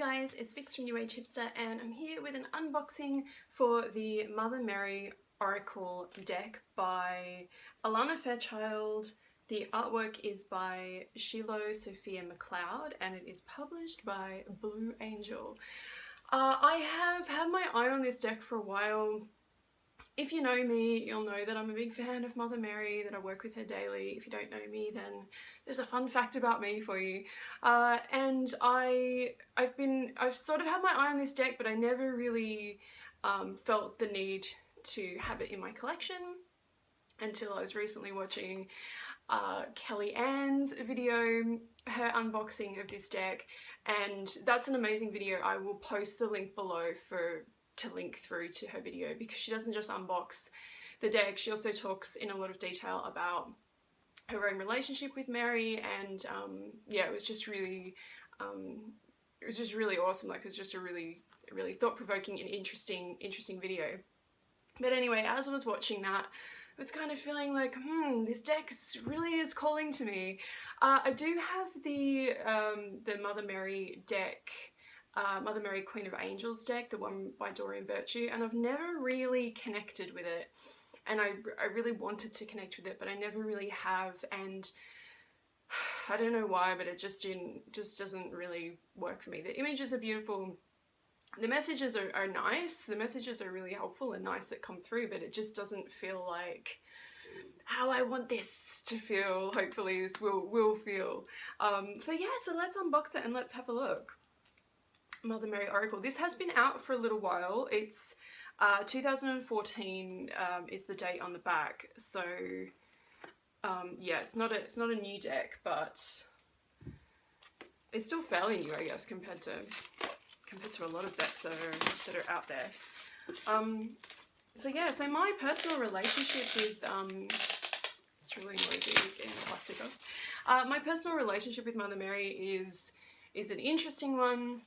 guys, it's Vix from New Age Hipster and I'm here with an unboxing for the Mother Mary Oracle deck by Alana Fairchild. The artwork is by Shiloh Sophia McLeod and it is published by Blue Angel. I have had my eye on this deck for a while. If you know me, you'll know that I'm a big fan of Mother Mary, that I work with her daily. If you don't know me, then there's a fun fact about me for you. And I've sort of had my eye on this deck, but I never really felt the need to have it in my collection until I was recently watching Kelly Ann's video, her unboxing of this deck, and that's an amazing video. I will post the link below to link through to her video, because she doesn't just unbox the deck, she also talks in a lot of detail about her own relationship with Mary, and yeah, it was just really awesome. Like, it was just a really thought-provoking and interesting video. But anyway, as I was watching that, I was kind of feeling like, this deck really is calling to me. I do have the Mother Mary deck, Mother Mary Queen of Angels deck, the one by Doreen Virtue, and I've never really connected with it. And I really wanted to connect with it, but I never really have, and I don't know why, but it just doesn't really work for me. The images are beautiful, the messages are nice, the messages are really helpful and nice that come through, but it just doesn't feel like how I want this to feel. Hopefully this will feel. So yeah, so let's unbox it and let's have a look. Mother Mary Oracle. This has been out for a little while. It's 2014 is the date on the back, so yeah, it's not a new deck, but it's still fairly new, I guess, compared to a lot of decks that are out there. So yeah, so my personal relationship with it's really noisy getting the plastic off. My personal relationship with Mother Mary is an interesting one.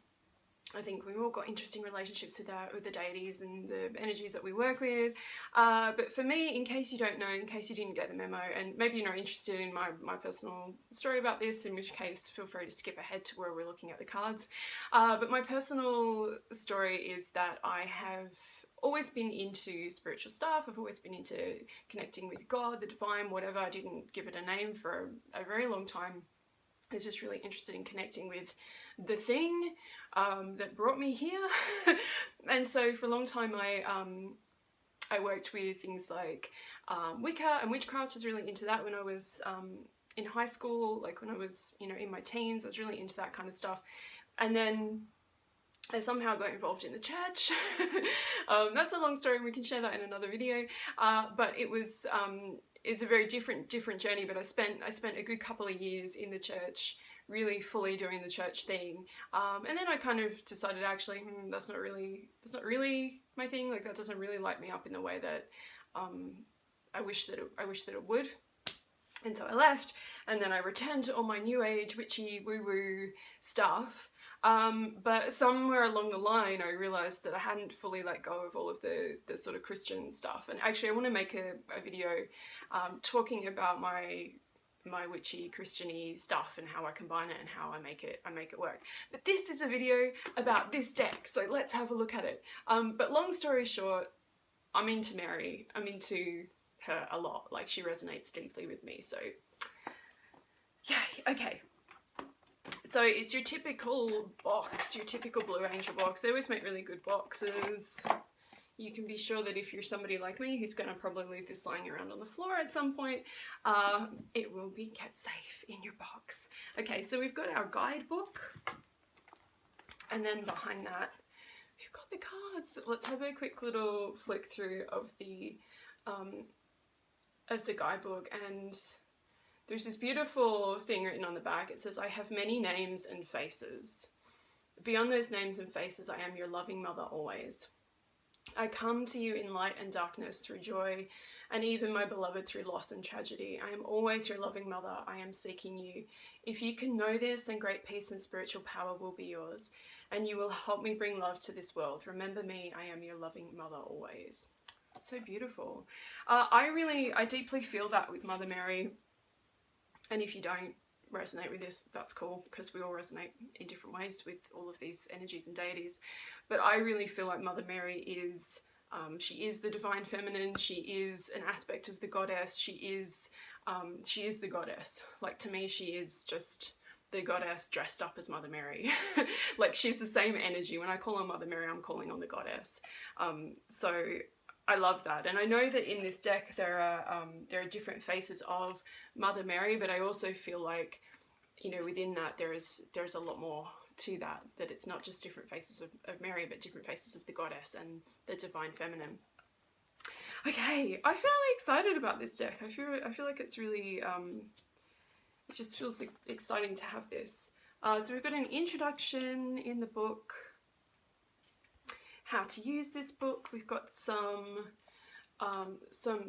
I think we've all got interesting relationships with the deities and the energies that we work with. But for me, in case you don't know, in case you didn't get the memo, and maybe you're not interested in my personal story about this, in which case feel free to skip ahead to where we're looking at the cards. But my personal story is that I have always been into spiritual stuff. I've always been into connecting with God, the divine, whatever. I didn't give it a name for a very long time. I was just really interested in connecting with the thing that brought me here. And so for a long time I worked with things like Wicca and witchcraft. I was really into that when I was in high school, like when I was, you know, in my teens. I was really into that kind of stuff. And then I somehow got involved in the church. That's a long story and we can share that in another video. But it was it's a very different journey, but I spent a good couple of years in the church, really fully doing the church thing, and then I kind of decided, actually, that's not really my thing. Like, that doesn't really light me up in the way that I wish that it would. And so I left, and then I returned to all my new age witchy woo-woo stuff. But somewhere along the line I realised that I hadn't fully let go of all of the sort of Christian stuff. And actually I want to make a video talking about my witchy Christian-y stuff and how I combine it and how I make it work. But this is a video about this deck, so let's have a look at it. But long story short, I'm into Mary. I'm into her a lot. Like, she resonates deeply with me, so yay. Okay. So it's your typical box, your typical Blue Angel box. They always make really good boxes. You can be sure that if you're somebody like me who's going to probably leave this lying around on the floor at some point, it will be kept safe in your box. Okay, so we've got our guidebook, and then behind that we've got the cards. Let's have a quick little flick through of the guidebook, and there's this beautiful thing written on the back. It says, "I have many names and faces. Beyond those names and faces, I am your loving mother always. I come to you in light and darkness, through joy, and even, my beloved, through loss and tragedy. I am always your loving mother. I am seeking you. If you can know this, then great peace and spiritual power will be yours, and you will help me bring love to this world. Remember me, I am your loving mother always." So beautiful. I deeply feel that with Mother Mary. And if you don't, resonate with this, that's cool, because we all resonate in different ways with all of these energies and deities. But I really feel like Mother Mary is, she is the divine feminine, she is an aspect of the goddess, she is the goddess. Like, to me, she is just the goddess dressed up as Mother Mary. Like, she's the same energy. When I call on Mother Mary, I'm calling on the goddess. So I love that. And I know that in this deck there are different faces of Mother Mary, but I also feel like, you know, within that there's a lot more to that, that it's not just different faces of Mary, but different faces of the goddess and the divine feminine. Okay, I feel really excited about this deck. I feel like it's really, it just feels exciting to have this. So we've got an introduction in the book, how to use this book. We've got some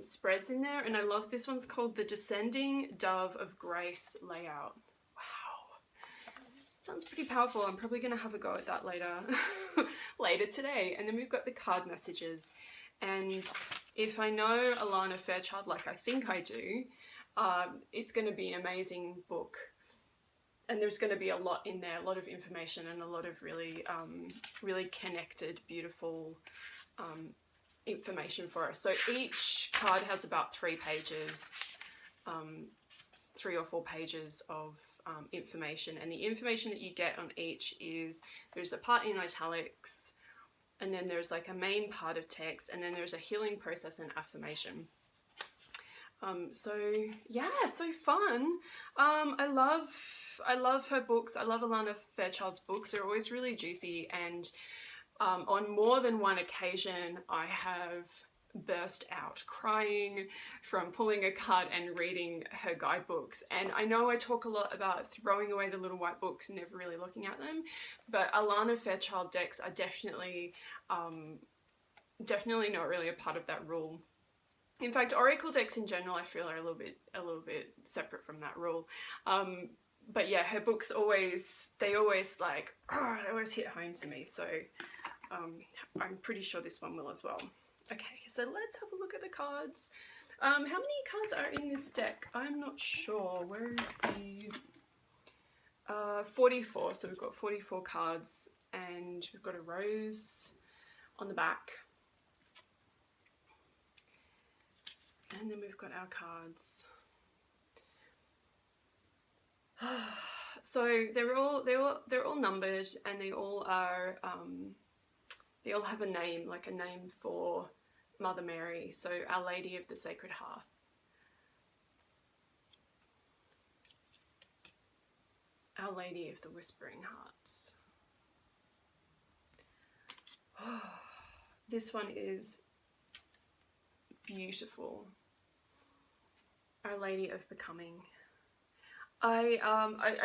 spreads in there, and I love this one's called the Descending Dove of Grace layout. Sounds pretty powerful. I'm probably going to have a go at that later today. And then we've got the card messages. And if I know Alana Fairchild like I think I do, it's going to be an amazing book. And there's going to be a lot in there, a lot of information and a lot of really, really connected, beautiful information for us. So each card has about 3 pages, 3 or 4 pages of information, and the information that you get on each is, there's a part in italics, and then there's like a main part of text, and then there's a healing process and affirmation. So yeah, so fun. I love her books. I love Alana Fairchild's books. They're always really juicy, and on more than one occasion I have burst out crying from pulling a card and reading her guidebooks. And I know I talk a lot about throwing away the little white books and never really looking at them, but Alana Fairchild decks are definitely not really a part of that rule. In fact, oracle decks in general I feel are a little bit separate from that rule. But yeah, her books always hit home to me, so I'm pretty sure this one will as well. Okay, so let's have a look at the cards. How many cards are in this deck? I'm not sure. Where is the 44? So we've got 44 cards, and we've got a rose on the back. And then we've got our cards. So they're all numbered, and they all are they all have a name, like a name for Mother Mary. So Our Lady of the Sacred Heart. Our Lady of the Whispering Hearts. This one is beautiful. Our Lady of Becoming. I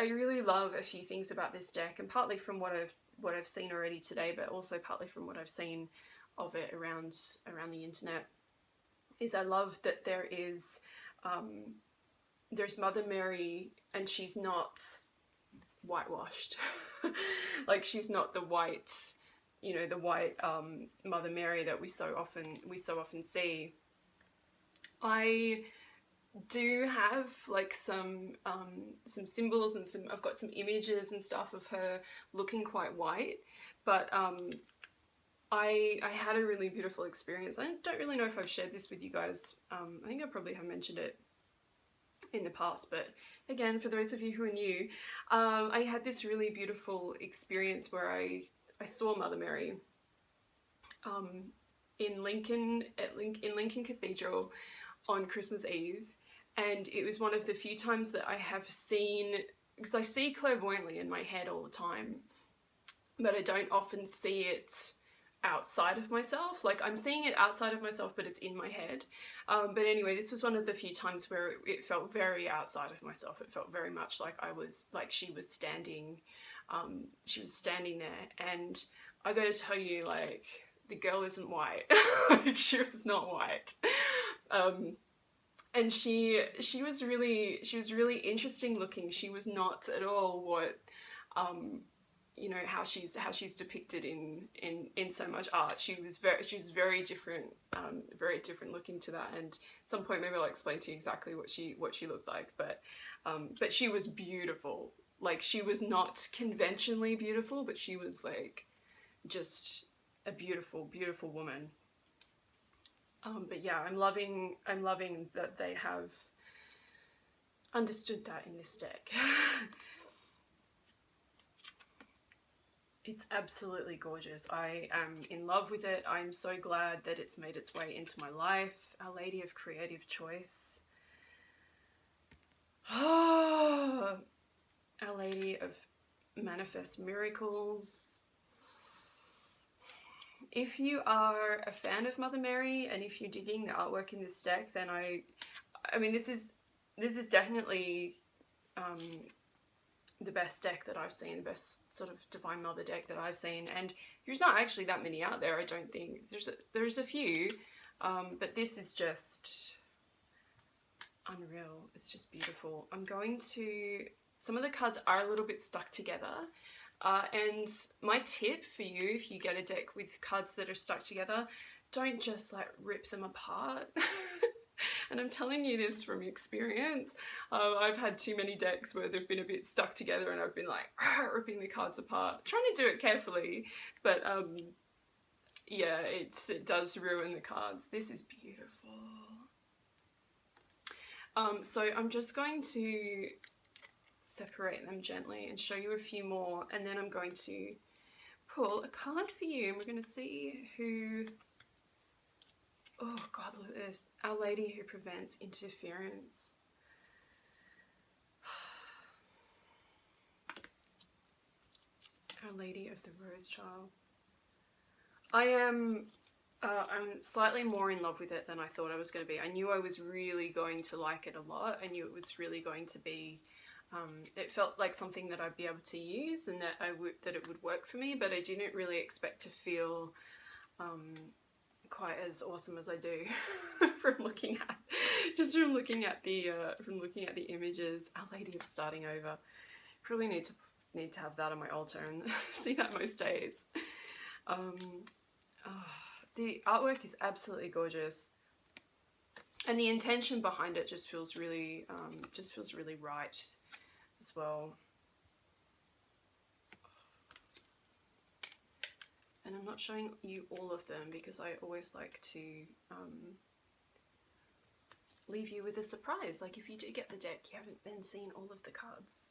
really love a few things about this deck, and partly from what I've seen already today, but also partly from what I've seen of it around the internet, is I love that there's Mother Mary, and she's not whitewashed. Like, she's not the white, the white Mother Mary that we so often see. I do have like some symbols and I've got some images and stuff of her looking quite white, but I had a really beautiful experience. I don't really know if I've shared this with you guys. I think I probably have mentioned it in the past, but again, for those of you who are new, I had this really beautiful experience where I saw Mother Mary in Lincoln Cathedral on Christmas Eve, and it was one of the few times that I have seen, because I see clairvoyantly in my head all the time, but I don't often see it outside of myself. Like, I'm seeing it outside of myself, but it's in my head. But anyway, this was one of the few times where it felt very outside of myself. It felt very much like she was standing there, and I gotta tell you, like, the girl isn't white. Like, she was not white. And she was really interesting looking. She was not at all what you know, how she's depicted in so much art. She's very different looking to that, and at some point maybe I'll explain to you exactly what she looked like. But she was beautiful. Like, she was not conventionally beautiful, but she was like just a beautiful woman. But yeah, I'm loving that they have understood that in this deck. It's absolutely gorgeous. I am in love with it. I'm so glad that it's made its way into my life. Our Lady of Creative Choice. Our Lady of Manifest Miracles. If you are a fan of Mother Mary, and if you're digging the artwork in this deck, then I mean, this is definitely the best deck that I've seen, the best sort of Divine Mother deck that I've seen, and there's not actually that many out there, I don't think. There's a few, but this is just unreal. It's just beautiful. Some of the cards are a little bit stuck together, and my tip for you, if you get a deck with cards that are stuck together, don't just like rip them apart. And I'm telling you this from experience. I've had too many decks where they've been a bit stuck together and I've been like ripping the cards apart, trying to do it carefully, but yeah, it does ruin the cards. This is beautiful. So I'm just going to separate them gently and show you a few more, and then I'm going to pull a card for you, and we're going to see who... Oh God, look at this. Our Lady who prevents interference. Our Lady of the Rose Child. I'm slightly more in love with it than I thought I was going to be. I knew I was really going to like it a lot. I knew it was really going to be, it felt like something that I'd be able to use and that it would work for me, but I didn't really expect to feel quite as awesome as I do from looking at the images. Our Lady of Starting Over. Probably need to have that on my altar and see that most days. The artwork is absolutely gorgeous, and the intention behind it just feels really right as well. And I'm not showing you all of them because I always like to leave you with a surprise. Like, if you do get the deck, you haven't then seen all of the cards.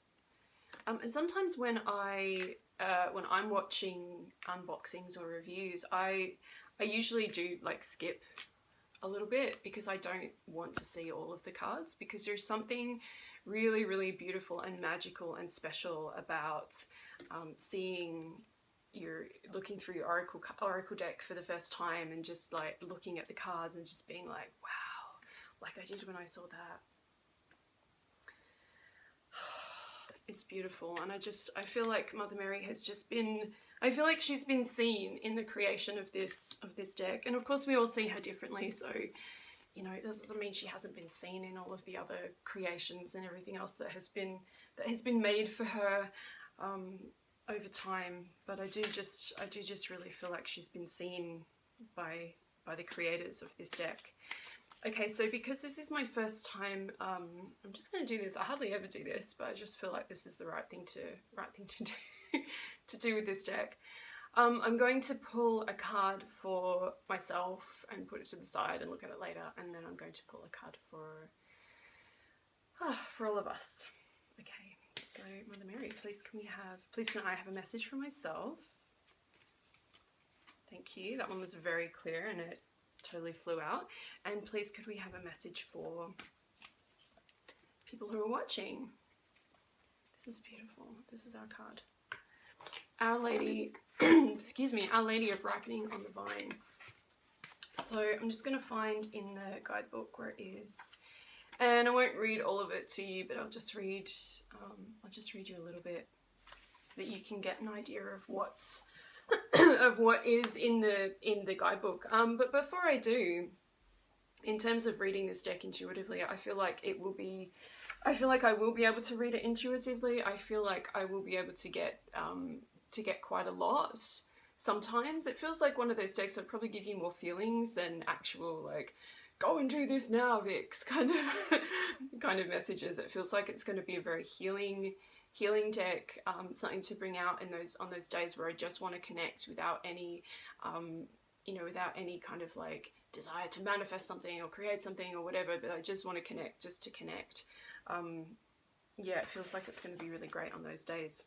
And sometimes when I'm watching unboxings or reviews, I usually do like skip a little bit because I don't want to see all of the cards, because there's something really, really beautiful and magical and special about you're looking through your oracle deck for the first time and just like looking at the cards and just being like, wow, like I did when I saw that. It's beautiful, and I feel like Mother Mary has just been, I feel like she's been seen in the creation of this deck, and of course we all see her differently, so you know, it doesn't mean she hasn't been seen in all of the other creations and everything else that has been made for her over time, but I do just really feel like she's been seen by the creators of this deck. Okay, so because this is my first time, I'm just going to do this. I hardly ever do this, but I just feel like this is the right thing to do to do with this deck. I'm going to pull a card for myself and put it to the side and look at it later, and then I'm going to pull a card for all of us. Okay, so Mother Mary, please can I have a message for myself? Thank you. That one was very clear and it totally flew out. And please could we have a message for people who are watching? This is beautiful. This is our card. Our Lady, excuse me, Our Lady of Ripening on the Vine. So I'm just going to find in the guidebook where it is, and I won't read all of it to you, but I'll just read you a little bit so that you can get an idea of what's of what is in the guidebook. But before I do, in terms of reading this deck intuitively, I feel like I will be able to read it intuitively. I feel like I will be able to get get quite a lot. Sometimes it feels like one of those decks that probably give you more feelings than actual like go and do this now, Vix, kind of messages. It feels like it's going to be a very healing deck, something to bring out in on those days where I just want to connect without any without any kind of like desire to manifest something or create something or whatever, but I just want to connect just to connect. Yeah, it feels like it's going to be really great on those days.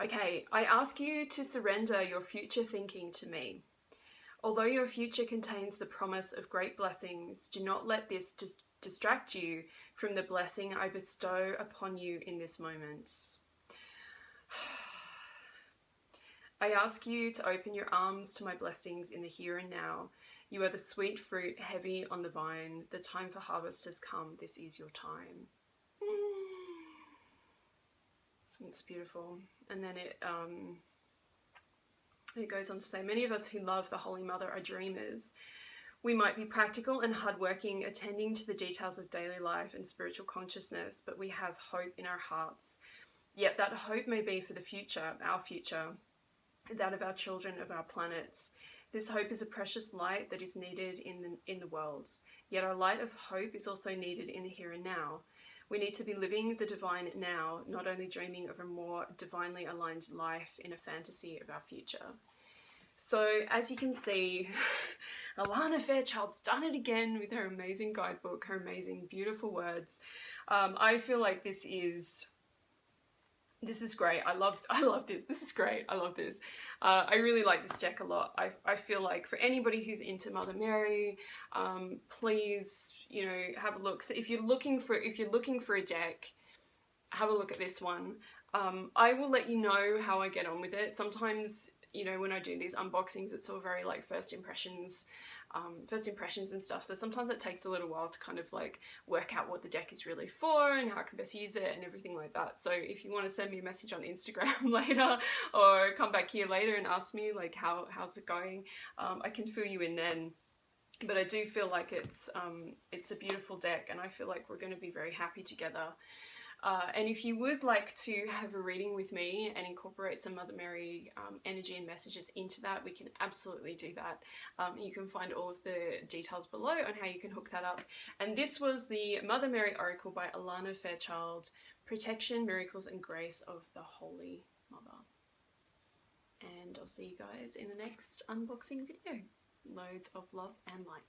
Okay, I ask you to surrender your future thinking to me. Although your future contains the promise of great blessings, do not let this distract you from the blessing I bestow upon you in this moment. I ask you to open your arms to my blessings in the here and now. You are the sweet fruit heavy on the vine. The time for harvest has come. This is your time. It's beautiful. And then it goes on to say, many of us who love the Holy Mother are dreamers. We might be practical and hardworking, attending to the details of daily life and spiritual consciousness, but we have hope in our hearts. Yet that hope may be for the future, our future, that of our children, of our planets. This hope is a precious light that is needed in the world. Yet our light of hope is also needed in the here and now. We need to be living the divine now, not only dreaming of a more divinely aligned life in a fantasy of our future. So as you can see, Alana Fairchild's done it again with her amazing guidebook, her amazing, beautiful words. I feel like this is great. I love this. This is great. I love this. I really like this deck a lot. I feel like for anybody who's into Mother Mary, please, have a look. So if you're looking for a deck, have a look at this one. I will let you know how I get on with it. Sometimes, when I do these unboxings, it's all very like first impressions and stuff. So sometimes it takes a little while to kind of like work out what the deck is really for and how I can best use it and everything like that. So if you want to send me a message on Instagram later or come back here later and ask me like how's it going, I can fill you in then. But I do feel like it's a beautiful deck, and I feel like we're going to be very happy together. And if you would like to have a reading with me and incorporate some Mother Mary energy and messages into that, we can absolutely do that. You can find all of the details below on how you can hook that up. And this was the Mother Mary Oracle by Alana Fairchild, Protection, Miracles and Grace of the Holy Mother. And I'll see you guys in the next unboxing video. Loads of love and light.